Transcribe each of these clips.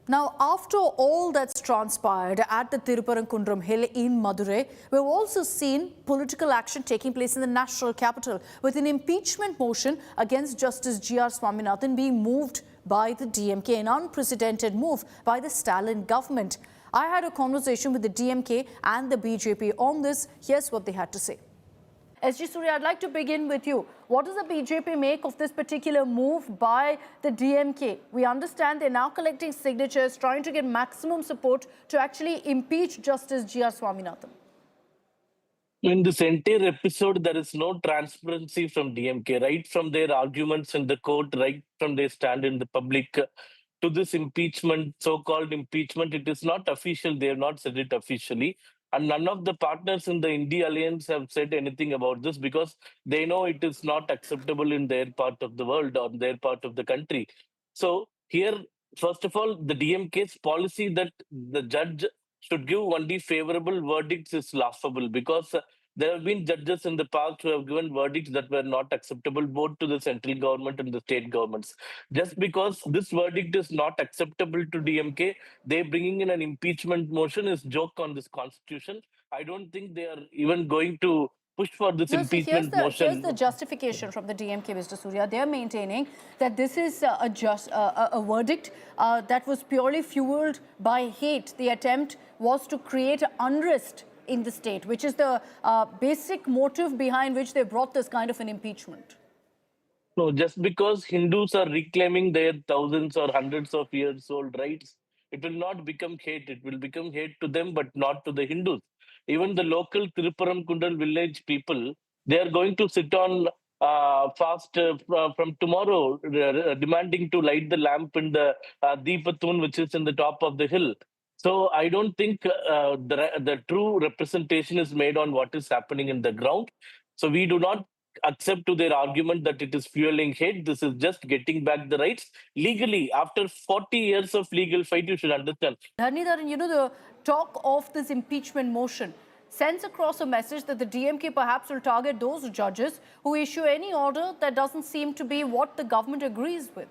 Now, after all that's transpired at the Tiruparankundram Hill in Madurai, we've also seen political action taking place in the national capital with an impeachment motion against Justice G.R. Swaminathan being moved by the DMK, an unprecedented move by the Stalin government. I had a conversation with the DMK and the BJP on this. Here's what they had to say. SG Suryah, I'd like to begin with you. What does the BJP make of this particular move by the DMK? We understand they're now collecting signatures, trying to get maximum support to actually impeach Justice G.R. Swaminathan. In this entire episode, there is no transparency from DMK, right from their arguments in the court, right from their stand in the public to this impeachment, so-called impeachment. It is not official. They have not said it officially. And none of the partners in the India alliance have said anything about this because they know it is not acceptable in their part of the world or their part of the country. So here, first of all, the DMK's policy that the judge should give only favorable verdicts is laughable because there have been judges in the past who have given verdicts that were not acceptable both to the central government and the state governments. Just because this verdict is not acceptable to DMK, they bringing in an impeachment motion is joke on this constitution. I don't think they are even going to push for this impeachment motion. Here's the justification from the DMK, Mr. Suryah. They're maintaining that this is a verdict that was purely fueled by hate. The attempt was to create unrest in the state, which is the basic motive behind which they brought this kind of an impeachment. No, just because Hindus are reclaiming their thousands or hundreds of years old rights, it will not become hate. It will become hate to them, but not to the Hindus. Even the local Tiruparankundram village people, they are going to sit on fast from tomorrow, demanding to light the lamp in the Deepatun, which is in the top of the hill. So I don't think the true representation is made on what is happening in the ground. So we do not accept to their argument that it is fueling hate. This is just getting back the rights legally. After 40 years of legal fight, you should understand. Dharanidharan, you know, the talk of this impeachment motion sends across a message that the DMK perhaps will target those judges who issue any order that doesn't seem to be what the government agrees with.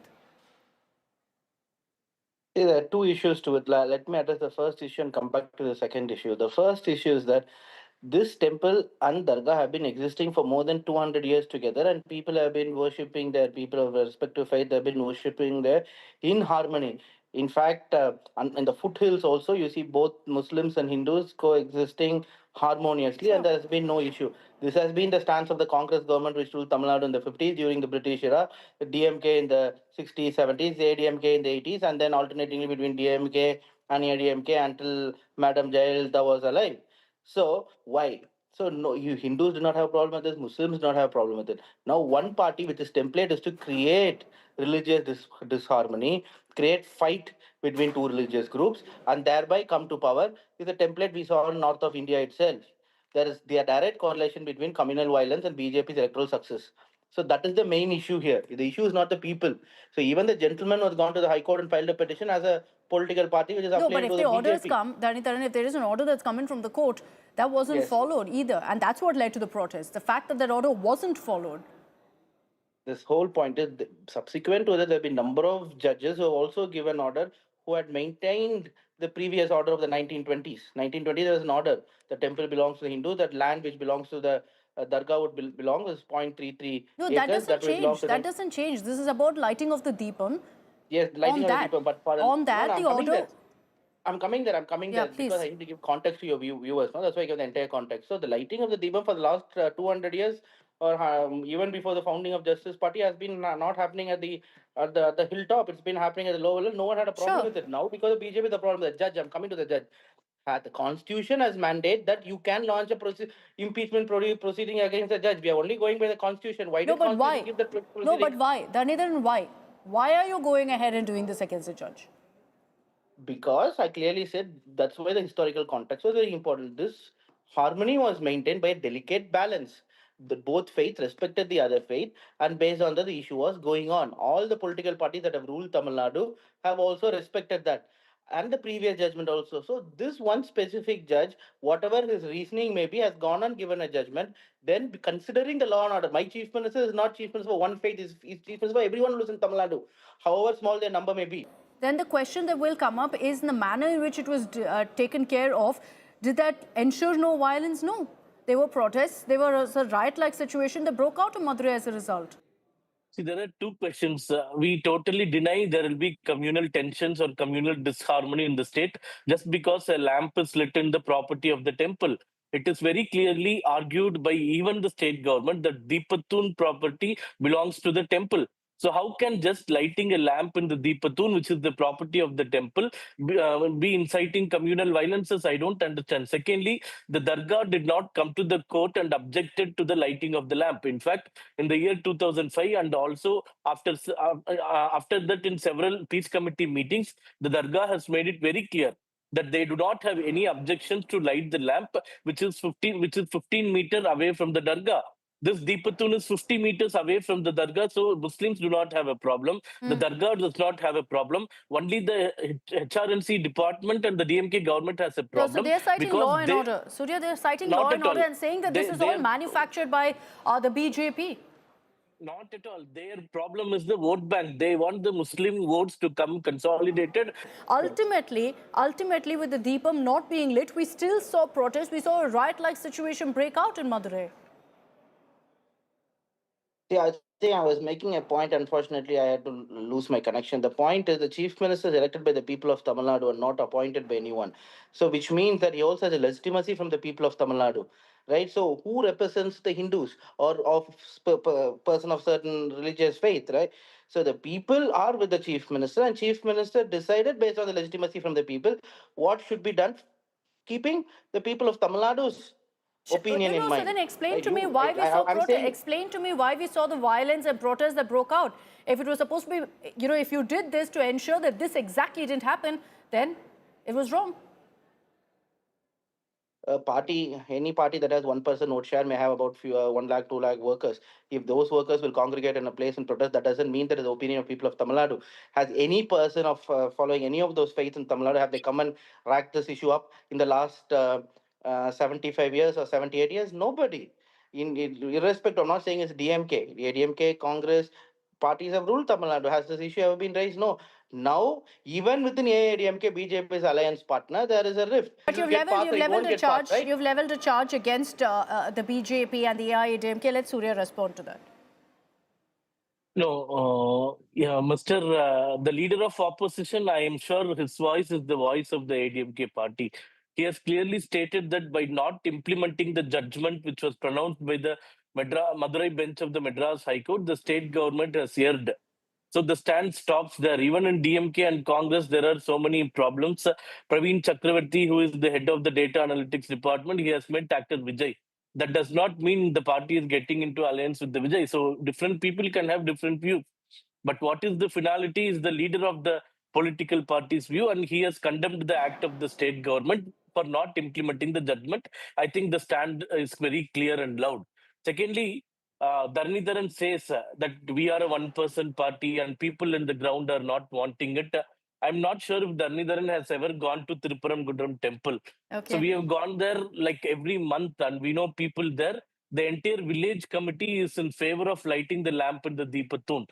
There are two issues to it. Let me address the first issue and come back to the second issue. The first issue is that this temple and Dargah have been existing for more than 200 years together, and people have been worshipping there. People of respective faith have been worshipping there in harmony. In fact, in the foothills also, you see both Muslims and Hindus coexisting harmoniously, and there has been no issue. This has been the stance of the Congress government which ruled Tamil Nadu in the 50s during the British era, the DMK in the 60s, 70s, the ADMK in the 80s, and then alternating between DMK and ADMK until Madam Jayalalitha was alive. So why? So no, you Hindus do not have a problem with this. Muslims do not have a problem with it. Now one party with this template is to create religious disharmony, create fight between two religious groups, and thereby come to power. Is a template we saw in north of India itself. There is the direct correlation between communal violence and BJP's electoral success. So that is the main issue here. The issue is not the people. So even the gentleman who has gone to the High Court and filed a petition as a political party which is no, but if the order has BJP. come, Dharanidharan, if there is an order that's coming from the court, that wasn't followed either. And that's what led to the protest. The fact that that order wasn't followed. This whole point is subsequent to that, there have been a number of judges who have also given order who had maintained the previous order of the 1920s. 1920s, there was an order. The temple belongs to the Hindus. That land which belongs to the Dargah would belong is 0.33 no, acres. that doesn't change. That doesn't change. This is about lighting of the Deepam. Yes, lighting of the Deepam. But for the order... I'm coming there please. Because I need to give context to your viewers. No? That's why I give the entire context. So the lighting of the Deepam for the last 200 years or even before the founding of Justice Party has been not happening at the hilltop. It's been happening at the lower level. No one had a problem with it. Now because of BJP, the problem with the judge. I'm coming to the judge. The Constitution has mandate that you can launch a impeachment proceeding against the judge. We are only going by the Constitution. Why give that proceeding? No, but why? Dharanidharan, why? Why are you going ahead and doing this against the judge? Because I clearly said that's why the historical context was very important. This harmony was maintained by a delicate balance. Both faiths respected the other faith, and based on that, the issue was going on. All the political parties that have ruled Tamil Nadu have also respected that, and the previous judgment also. So this one specific judge, whatever his reasoning may be, has gone and given a judgment. Then considering the law and order, my chief minister is not chief minister for one faith, is chief minister for everyone who lives in Tamil Nadu, however small their number may be. then the question that will come up is the manner in which it was taken care of. Did that ensure no violence? No. There were protests. There was a riot-like situation that broke out in Madurai as a result. See, there are two questions. We totally deny there will be communal tensions or communal disharmony in the state just because a lamp is lit in the property of the temple. It is very clearly argued by even the state government that Deepatun property belongs to the temple. So how can just lighting a lamp in the Deepatun, which is the property of the temple, be inciting communal violences? I don't understand. Secondly, the Dargah did not come to the court and objected to the lighting of the lamp. In fact, in the year 2005 and also after that in several peace committee meetings, the Dargah has made it very clear that they do not have any objections to light the lamp, which is 15 meter away from the Dargah. This Deepatun is 50 meters away from the Dargah, so Muslims do not have a problem. The Dargah does not have a problem. Only the HRNC department and the DMK government has a problem. So they're citing because law and order. Surya, they're citing Not law at and order all. and saying that this is They all are- manufactured by the BJP. Not at all. Their problem is the vote bank. They want the Muslim votes to come consolidated. Ultimately, with the Deepam not being lit, we still saw protests. We saw a riot-like situation break out in Madurai. Yeah, I think I was making a point. Unfortunately, I had to lose my connection. The point is the chief minister is elected by the people of Tamil Nadu and not appointed by anyone. So, which means that he also has a legitimacy from the people of Tamil Nadu, right? So, who represents the Hindus or of person of certain religious faith, right? So, the people are with the chief minister, and chief minister decided based on the legitimacy from the people what should be done, keeping the people of Tamil Nadu's opinion in So mind. then explain Right? to me why we saw I'm saying explain to me why we saw the violence and protests that broke out. If it was supposed to be, if you did this to ensure that this exactly didn't happen, then it was wrong. a party, any party that has 1% vote share may have about 1 lakh, 2 lakh workers. If those workers will congregate in a place and protest, that doesn't mean that is the opinion of people of Tamil Nadu. Has any person of following any of those faiths in Tamil Nadu, have they come and racked this issue up in the last 75 years or 78 years? Nobody. In irrespective, I'm not saying it's DMK. DMK, Congress, parties have ruled Tamil Nadu. Has this issue ever been raised? No. Now, even within AIADMK, BJP's alliance partner, there is a rift. But you've leveled a charge against the BJP and the AIADMK. Let Surya respond to that. No, yeah, Mr. The leader of opposition, I am sure his voice is the voice of the ADMK party. He has clearly stated that by not implementing the judgment which was pronounced by the Madurai bench of the Madras High Court, the state government has erred. So the stand stops there. Even in DMK and Congress, there are so many problems. Praveen Chakravarti, who is the head of the data analytics department, he has met actor Vijay. That does not mean the party is getting into alliance with the Vijay. So different people can have different views. But what is the finality is the leader of the political party's view, and he has condemned the act of the state government for not implementing the judgment. I think the stand is very clear and loud. Secondly, Dharanidharan says that we are a one-person party and people in the ground are not wanting it. I'm not sure if Dharanidharan has ever gone to Tiruparankundram temple. Okay. So we have gone there like every month and we know people there. The entire village committee is in favor of lighting the lamp in the Deepatun.